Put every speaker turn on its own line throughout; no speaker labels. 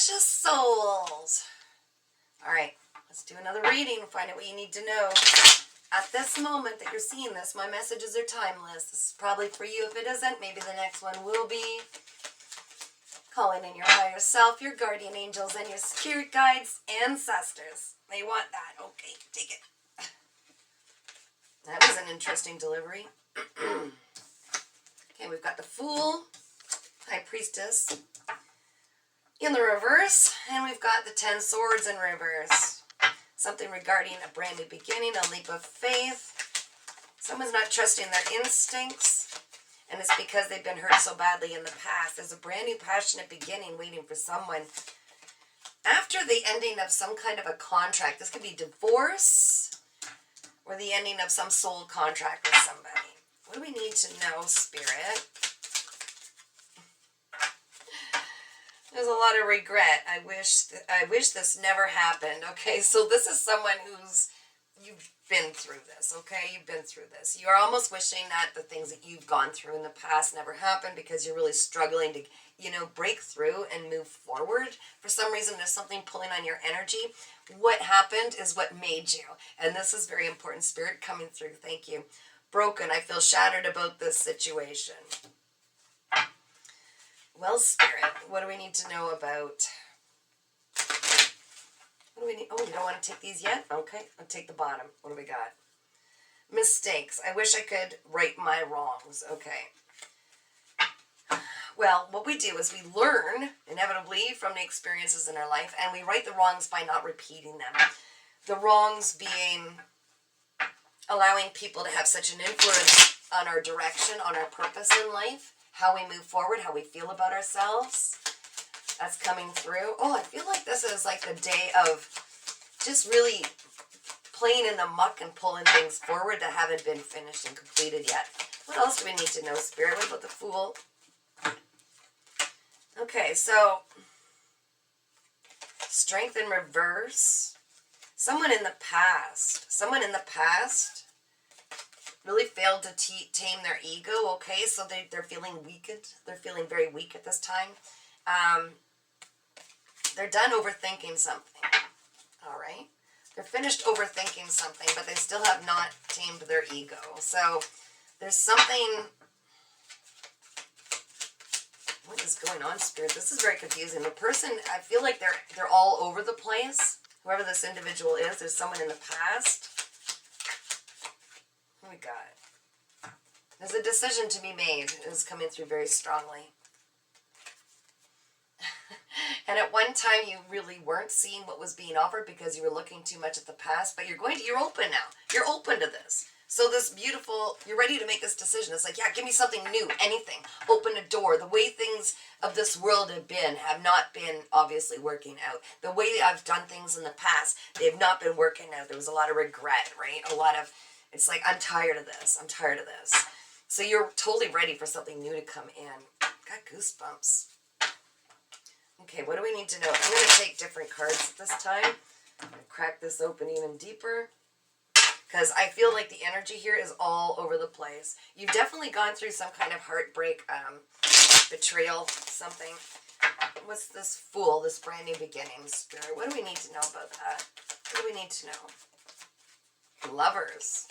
precious souls. All right, let's do another reading and find out what you need to know. At this moment that you're seeing this, my messages are timeless. This is probably for you. If it isn't, maybe the next one will be. Calling in your higher self, your guardian angels, and your spirit guides, ancestors. They want that. Okay, take it. That was an interesting delivery. Okay, we've got the Fool, High Priestess in the reverse, and we've got the 10 Swords in reverse. Something regarding a brand new beginning, a leap of faith. Someone's not trusting their instincts, and it's because they've been hurt so badly in the past. There's a brand new passionate beginning waiting for someone. After the ending of some kind of a contract, this could be divorce or the ending of some soul contract with somebody. What do we need to know, Spirit? There's a lot of regret. I wish this never happened. Okay, so this is someone you've been through this, okay? You've been through this. You're almost wishing that the things that you've gone through in the past never happened because you're really struggling to, break through and move forward. For some reason, there's something pulling on your energy. What happened is what made you. And this is very important, Spirit, coming through. Thank you. Broken. I feel shattered about this situation. Well, Spirit, what do we need to know about... What do we need? Oh, you don't want to take these yet? Okay, I'll take the bottom. What do we got? Mistakes. I wish I could right my wrongs. Okay. Well, what we do is we learn, inevitably, from the experiences in our life, and we right the wrongs by not repeating them. The wrongs being allowing people to have such an influence on our direction, on our purpose in life, how we move forward, how we feel about ourselves. That's coming through. Oh, I feel like this is like the day of just really playing in the muck and pulling things forward that haven't been finished and completed yet. What else do we need to know, Spirit? What about the Fool? Okay, so Strength in reverse. Someone in the past really failed to tame their ego, okay? So they're feeling weakened. They're feeling very weak at this time. They're done overthinking something, all right? They're finished overthinking something, but they still have not tamed their ego. So there's something... What is going on, Spirit? This is very confusing. The person, I feel like they're all over the place. Whoever this individual is, there's someone in the past. Oh my God. There's a decision to be made. It's coming through very strongly. And at one time you really weren't seeing what was being offered because you were looking too much at the past, but you're open now. You're open to this. So this beautiful, you're ready to make this decision. It's like, yeah, give me something new, anything. Open a door. The way things of this world have not been obviously working out. The way I've done things in the past, they have not been working out. There was a lot of regret, right? It's like, I'm tired of this. I'm tired of this. So you're totally ready for something new to come in. Got goosebumps. Okay, what do we need to know? I'm going to take different cards at this time. I'm going to crack this open even deeper. Because I feel like the energy here is all over the place. You've definitely gone through some kind of heartbreak, betrayal, something. What's this Fool, this brand new beginning, Spirit? What do we need to know about that? What do we need to know? Lovers.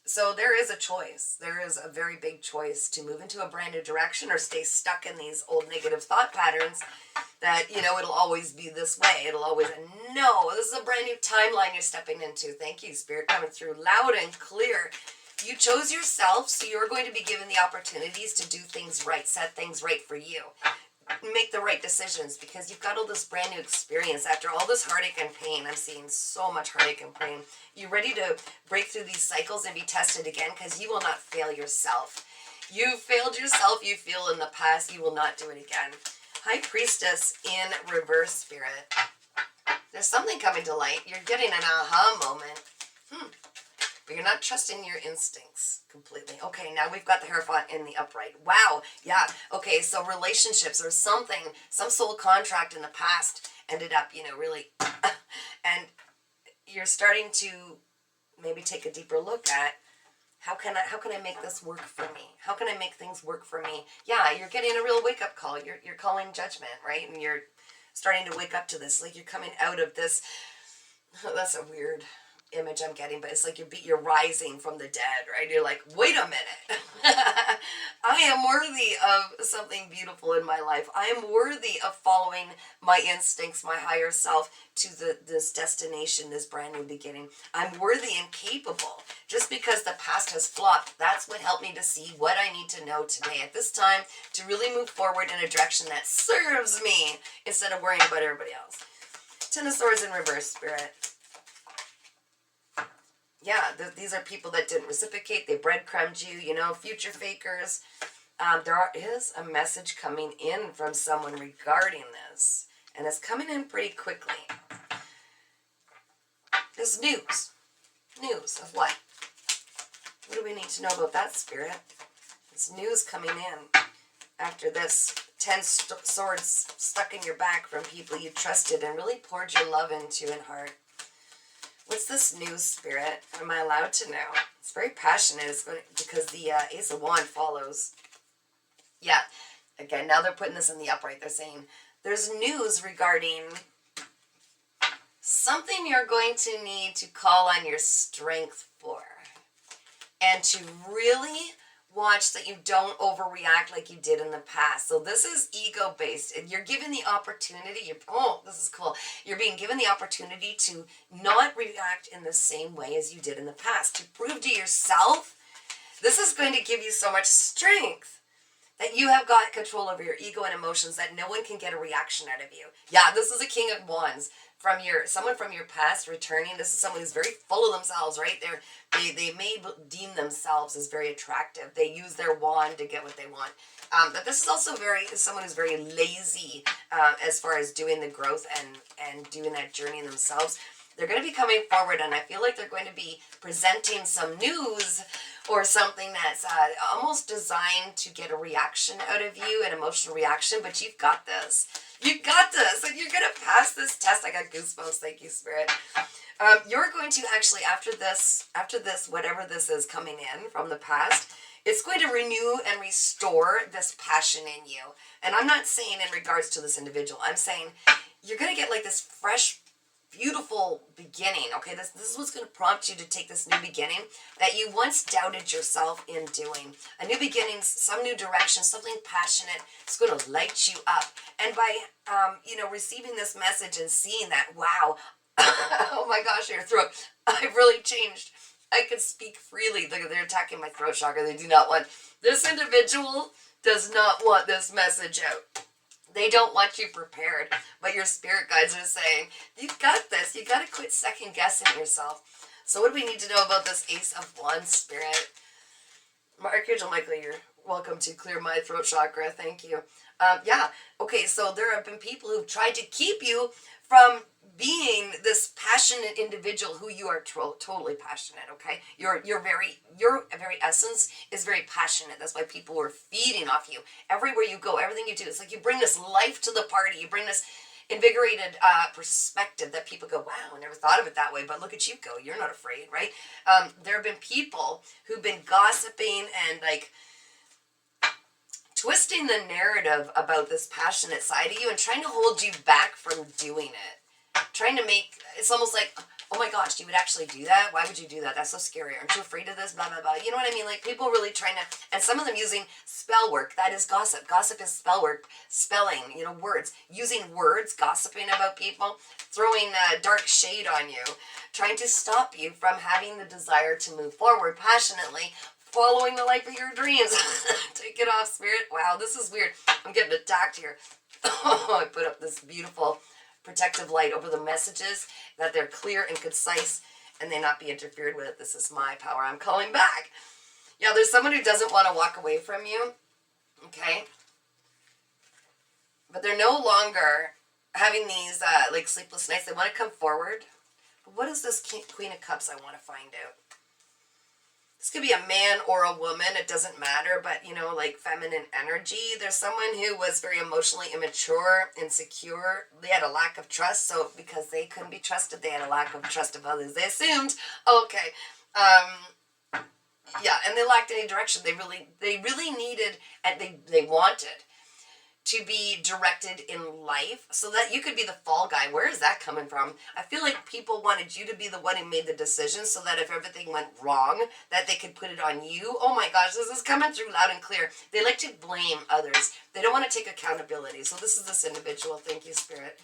So there is a choice. There is a very big choice to move into a brand new direction or stay stuck in these old negative thought patterns that, it'll always be this way. It'll always, no, this is a brand new timeline you're stepping into. Thank you, Spirit, coming through loud and clear. You chose yourself, so you're going to be given the opportunities to do things right, set things right for you. Make the right decisions because you've got all this brand new experience after all this heartache and pain. I'm seeing so much heartache and pain. You ready to break through these cycles and be tested again because you will not fail yourself. You failed yourself, you feel in the past, you will not do it again. High Priestess in reverse, Spirit. There's something coming to light. You're getting an aha moment. But you're not trusting your instincts completely. Okay, now we've got the Hierophant in the upright. Wow, yeah. Okay, so relationships or something, some soul contract in the past ended up, really... and you're starting to maybe take a deeper look at how can I make this work for me? How can I make things work for me? Yeah, you're getting a real wake-up call. You're calling judgment, right? And you're starting to wake up to this. Like you're coming out of this. That's a weird image I'm getting, but it's like you're rising from the dead, right? You're like, wait a minute. I am worthy of something beautiful in my life. I am worthy of following my instincts, my higher self to this destination, this brand new beginning. I'm worthy and capable. Just because the past has flopped, that's what helped me to see what I need to know today at this time to really move forward in a direction that serves me instead of worrying about everybody else. Ten of Swords in reverse, Spirit. Yeah, these are people that didn't reciprocate. They breadcrumbed you, you know, future fakers. There is a message coming in from someone regarding this. And it's coming in pretty quickly. There's news. News of what? What do we need to know about that, Spirit? There's news coming in after this. 10 swords stuck in your back from people you trusted and really poured your love into and heart. What's this news, Spirit? Am I allowed to know? It's very passionate. It's going because the Ace of Wands follows. Yeah. Again, now they're putting this in the upright. They're saying there's news regarding something you're going to need to call on your strength for. And to really watch that you don't overreact like you did in the past. So this is ego-based. You're given the opportunity, this is cool. You're being given the opportunity to not react in the same way as you did in the past. To prove to yourself, this is going to give you so much strength that you have got control over your ego and emotions, that no one can get a reaction out of you. Yeah, this is a King of Wands. Someone from your past returning. This is someone who's very full of themselves, right? They may deem themselves as very attractive. They use their wand to get what they want. But this is also someone who's very lazy as far as doing the growth and doing that journey themselves. They're going to be coming forward, and I feel like they're going to be presenting some news or something that's almost designed to get a reaction out of you, an emotional reaction, but you've got this. You got this, and you're going to pass this test. I got goosebumps. Thank you, Spirit. You're going to actually, after this, whatever this is coming in from the past, it's going to renew and restore this passion in you. And I'm not saying in regards to this individual. I'm saying you're going to get like this fresh, beautiful beginning, okay? This is what's going to prompt you to take this new beginning that you once doubted yourself in doing. A new beginning, some new direction, something passionate. It's going to light you up. And by, receiving this message and seeing that, wow, oh my gosh, your throat, I've really changed. I can speak freely. They're attacking my throat chakra. They do not want, this individual does not want this message out. They don't want you prepared, but your spirit guides are saying, you've got this. You got to quit second guessing yourself. So what do we need to know about this Ace of Wands, Spirit? Archangel Michael, you're welcome to clear my throat chakra. Thank you. Okay, so there have been people who've tried to keep you from being this passionate individual who you are totally passionate, okay? Your very essence is very passionate. That's why people are feeding off you. Everywhere you go, everything you do, it's like you bring this life to the party. You bring this invigorated perspective that people go, wow, I never thought of it that way, but look at you go. You're not afraid, right? There have been people who've been gossiping and like twisting the narrative about this passionate side of you and trying to hold you back from doing it. Trying to make, it's almost like, oh my gosh, you would actually do that? Why would you do that? That's so scary. Aren't you afraid of this? Blah, blah, blah. You know what I mean? Like people really trying to, and some of them using spell work. That is gossip. Gossip is spell work, spelling, words. Using words, gossiping about people, throwing dark shade on you, trying to stop you from having the desire to move forward passionately, following the life of your dreams. Take it off, Spirit. Wow, this is weird. I'm getting attacked here. I put up this beautiful protective light over the messages, that they're clear and concise and they not be interfered with. This is my power. I'm calling back. Yeah, there's someone who doesn't want to walk away from you. Okay. But they're no longer having these like sleepless nights. They want to come forward. But what is this Queen of Cups I want to find out? This could be a man or a woman. It doesn't matter. But, like feminine energy. There's someone who was very emotionally immature, insecure. They had a lack of trust. So because they couldn't be trusted, they had a lack of trust of others. They assumed, okay. Yeah, and they lacked any direction. They really needed, and they wanted to be directed in life so that you could be the fall guy. Where is that coming from? I feel like people wanted you to be the one who made the decision so that if everything went wrong, that they could put it on you. Oh my gosh, this is coming through loud and clear. They like to blame others. They don't want to take accountability. So this is this individual. Thank you, Spirit.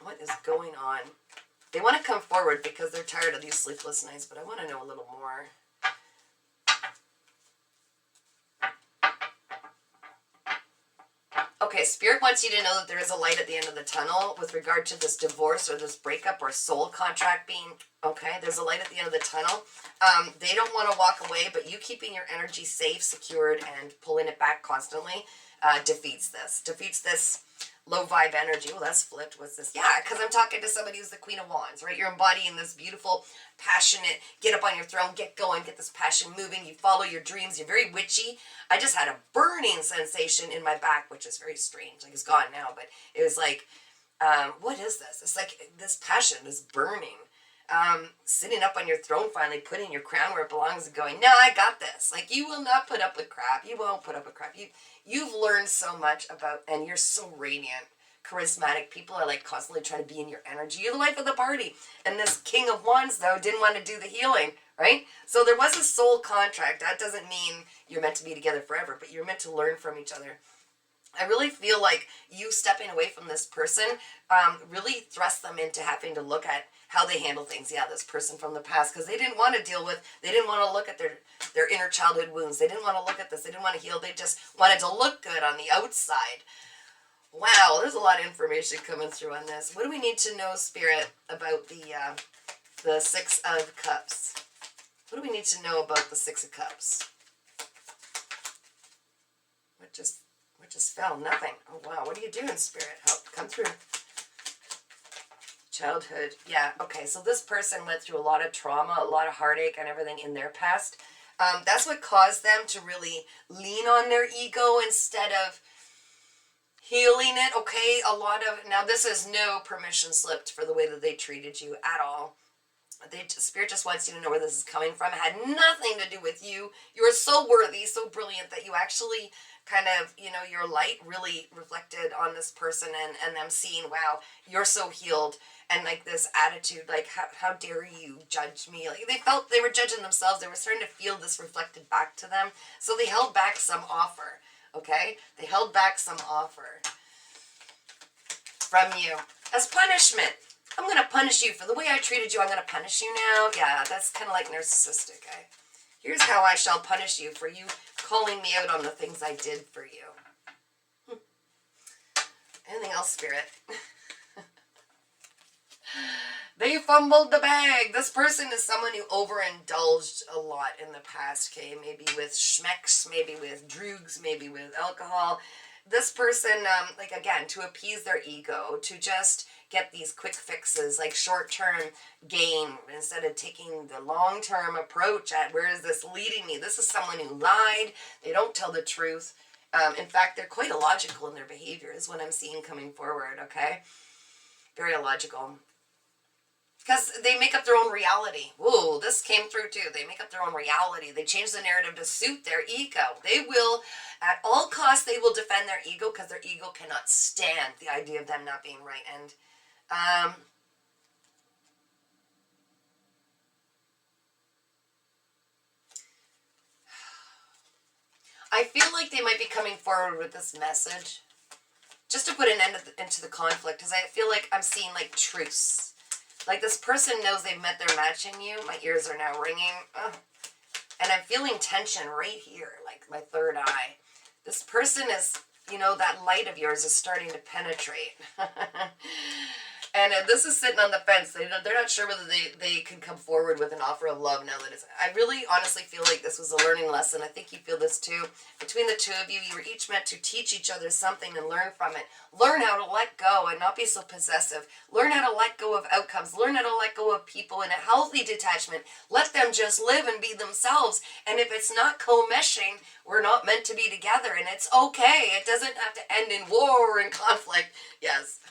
What is going on? They want to come forward because they're tired of these sleepless nights, but I want to know a little more. Okay, Spirit wants you to know that there is a light at the end of the tunnel with regard to this divorce or this breakup or soul contract being, okay, there's a light at the end of the tunnel. They don't want to walk away, but you keeping your energy safe, secured, and pulling it back constantly defeats this low vibe energy. Well, that's flipped. What's this? Yeah, because I'm talking to somebody who's the Queen of Wands, right? You're embodying this beautiful, passionate, get up on your throne, get going, get this passion moving. You follow your dreams. You're very witchy. I just had a burning sensation in my back, which is very strange. Like, it's gone now, but it was like, what is this? It's like this passion is burning. Sitting up on your throne, finally putting your crown where it belongs and going, no, I got this. Like, you will not put up with crap. You won't put up with crap. You've learned so much about, and you're so radiant, charismatic. People are like constantly trying to be in your energy. You're the life of the party. And this King of Wands, though, didn't want to do the healing, right? So there was a soul contract. That doesn't mean you're meant to be together forever, but you're meant to learn from each other. I really feel like you stepping away from this person really thrust them into having to look at how they handle things. Yeah, this person from the past, because they didn't want to deal with, they didn't want to look at their inner childhood wounds. They didn't want to look at this. They didn't want to heal. They just wanted to look good on the outside. Wow, there's a lot of information coming through on this. What do we need to know, Spirit, about the Six of Cups? What do we need to know about the Six of Cups? What just fell? Nothing. Oh, wow. What are you doing, Spirit? Help, come through. Childhood. Yeah, okay. So this person went through a lot of trauma, a lot of heartache and everything in their past. That's what caused them to really lean on their ego instead of healing it. Okay, now this is no permission slipped for the way that they treated you at all. Spirit just wants you to know where this is coming from. It had nothing to do with you. You are so worthy, so brilliant that you actually kind of, your light really reflected on this person and them seeing, wow, you're so healed. And like this attitude, like, how dare you judge me? Like they were judging themselves. They were starting to feel this reflected back to them. So they held back some offer, okay? They held back some offer from you as punishment. I'm going to punish you for the way I treated you. I'm going to punish you now. Yeah, that's kind of like narcissistic. Here's how I shall punish you for you calling me out on the things I did for you. Anything else, Spirit? They fumbled the bag. This person is someone who overindulged a lot in the past, okay? Maybe with schmecks, maybe with drugs, maybe with alcohol. This person, like, again, to appease their ego, to just get these quick fixes, like short-term gain, instead of taking the long-term approach at where is this leading me. This is someone who lied. They don't tell the truth. In fact, they're quite illogical in their behavior is what I'm seeing coming forward, okay? Very illogical. Because they make up their own reality. Whoa, this came through too. They make up their own reality. They change the narrative to suit their ego. They will, at all costs, they will defend their ego because their ego cannot stand the idea of them not being right. And I feel like they might be coming forward with this message just to put an end into the conflict, because I feel like I'm seeing like truce. Like this person knows they've met their match in you. My ears are now ringing. Ugh. And I'm feeling tension right here, like my third eye. This person is, that light of yours is starting to penetrate. And this is sitting on the fence. They're not sure whether they can come forward with an offer of love now that it's... I really honestly feel like this was a learning lesson. I think you feel this too. Between the two of you, you were each meant to teach each other something and learn from it. Learn how to let go and not be so possessive. Learn how to let go of outcomes. Learn how to let go of people in a healthy detachment. Let them just live and be themselves. And if it's not co-meshing, we're not meant to be together. And it's okay. It doesn't have to end in war and conflict. Yes.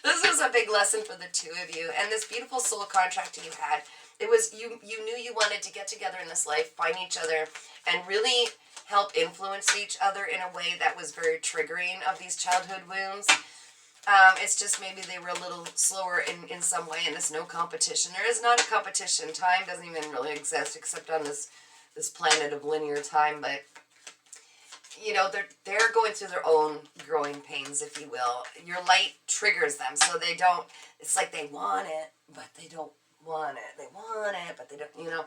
This was a big lesson for the two of you. And this beautiful soul contract you had, It was you knew you wanted to get together in this life, find each other, and really help influence each other in a way that was very triggering of these childhood wounds. It's just maybe they were a little slower in some way, and it's no competition. There is not a competition. Time doesn't even really exist except on this planet of linear time, but you know, they're going through their own growing pains, if you will. Your light triggers them, so they don't, it's like they want it, but they don't want it. They want it, but they don't, you know.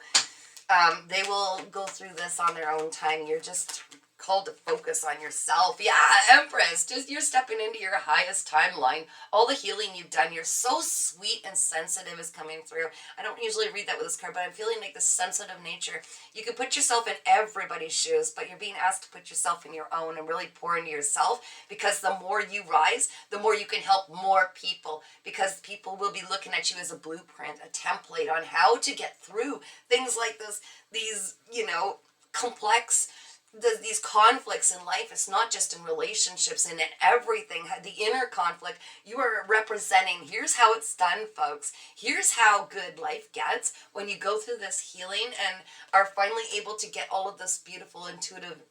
They will go through this on their own time. You're just called to focus on yourself. Yeah, Empress, just you're stepping into your highest timeline. All the healing you've done, you're so sweet and sensitive is coming through. I don't usually read that with this card, but I'm feeling like this sensitive nature. You can put yourself in everybody's shoes, but you're being asked to put yourself in your own and really pour into yourself, because the more you rise, the more you can help more people, because people will be looking at you as a blueprint, a template on how to get through things like this, these, you know, complex, these conflicts in life. It's not just in relationships and in everything. The inner conflict, you are representing, here's how it's done, folks. Here's how good life gets when you go through this healing and are finally able to get all of this beautiful intuitive,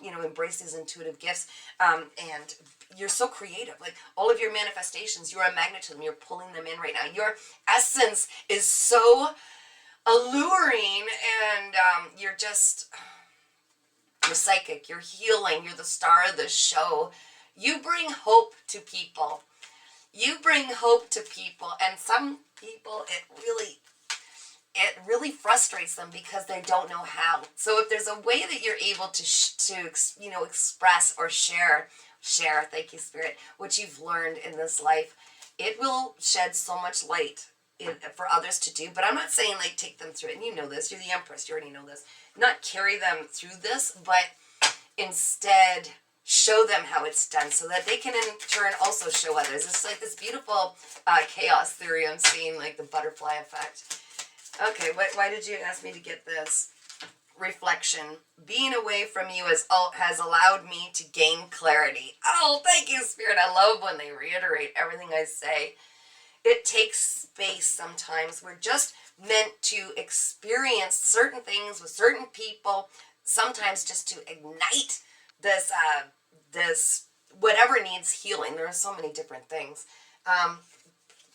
you know, embrace these intuitive gifts. And you're so creative. Like all of your manifestations, you're a magnet to them. You're pulling them in right now. Your essence is so alluring, and you're just... You're psychic, you're healing, you're the star of the show. You bring hope to people. You bring hope to people, and some people, it really frustrates them because they don't know how. So if there's a way that you're able to you know, express or share, thank you, Spirit, what you've learned in this life, it will shed so much light for others to do. But I'm not saying like take them through it, and you know this, you're the Empress, you already know this. Not carry them through this, but instead show them how it's done so that they can in turn also show others. It's like this beautiful chaos theory I'm seeing, like the butterfly effect. Okay, why did you ask me to get this? Reflection. Being away from you has allowed me to gain clarity. Oh, thank you, Spirit. I love when they reiterate everything I say. It takes space sometimes. We're just meant to experience certain things with certain people, sometimes just to ignite this this whatever needs healing. There are so many different things,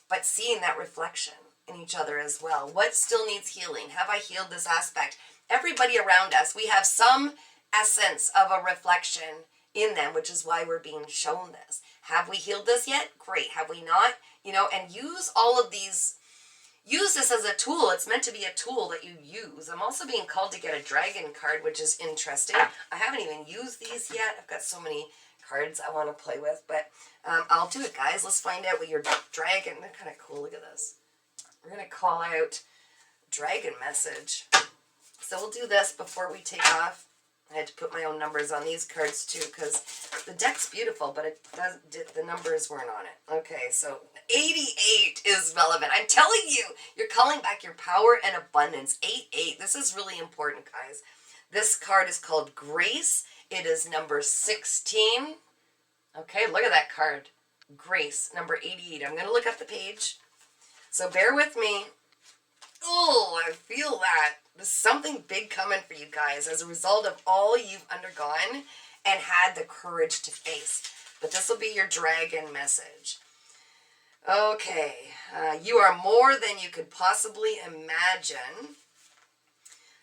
but seeing that reflection in each other as well. What still needs healing? Have I healed this aspect? Everybody around us, we have some essence of a reflection in them, which is why we're being shown this. Have we healed this yet? Great. Have we not? You know, and use all of these. Use this as a tool. It's meant to be a tool that you use. I'm also being called to get a dragon card, which is interesting. I haven't even used these yet. I've got so many cards I want to play with, but I'll do it, guys. Let's find out what your dragon... They're kind of cool. Look at this. We're going to call out dragon message. So we'll do this before we take off. I had to put my own numbers on these cards too, because the deck's beautiful, but the numbers weren't on it. Okay, so 88 is relevant. I'm telling you, you're calling back your power and abundance. 88. This is really important, guys. This card is called Grace. It is number 16. Okay, look at that card. Grace, number 88. I'm going to look up the page. So bear with me. Oh, I feel that. There's something big coming for you guys as a result of all you've undergone and had the courage to face. But this will be your dragon message. Okay, you are more than you could possibly imagine.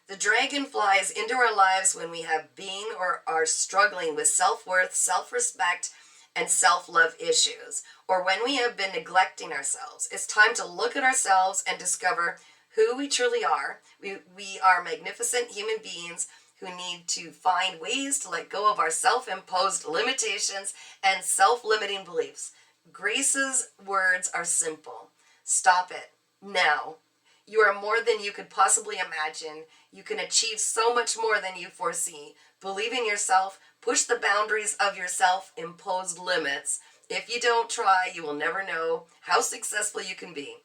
The dragon flies into our lives when we have been or are struggling with self-worth, self-respect, and self-love issues, or when we have been neglecting ourselves. It's time to look at ourselves and discover who we truly are. We are magnificent human beings who need to find ways to let go of our self-imposed limitations and self-limiting beliefs. Grace's words are simple. Stop it now. You are more than you could possibly imagine. You can achieve so much more than you foresee. Believe in yourself. Push the boundaries of your self-imposed limits. If you don't try, you will never know how successful you can be.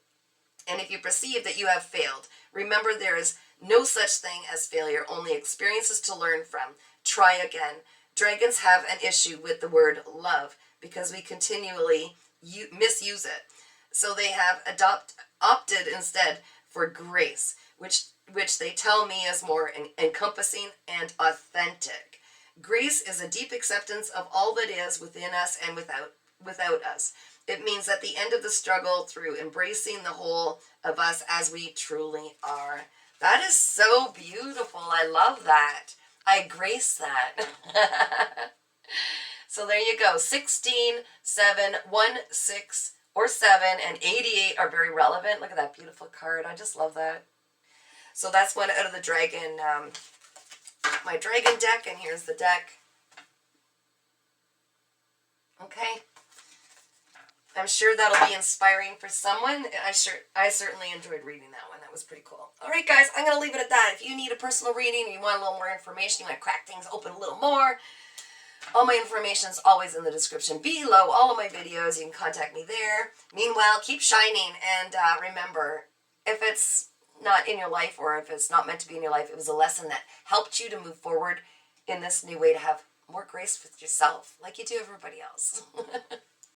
And if you perceive that you have failed, remember there is no such thing as failure, only experiences to learn from. Try again. Dragons have an issue with the word love because we continually misuse it. So they have opted instead for grace, which they tell me is more encompassing and authentic. Grace is a deep acceptance of all that is within us and without us. It means at the end of the struggle through embracing the whole of us as we truly are. That is so beautiful. I love that. I grace that. So there you go. 16, 7, 1, 6, or 7, and 88 are very relevant. Look at that beautiful card. I just love that. So that's one out of the dragon, my dragon deck, and here's the deck. Okay. I'm sure that'll be inspiring for someone. I certainly enjoyed reading that one. That was pretty cool. All right, guys, I'm going to leave it at that. If you need a personal reading, you want a little more information, you want to crack things open a little more, all my information is always in the description below. All of my videos, you can contact me there. Meanwhile, keep shining, and remember, if it's not in your life or if it's not meant to be in your life, it was a lesson that helped you to move forward in this new way to have more grace with yourself like you do everybody else.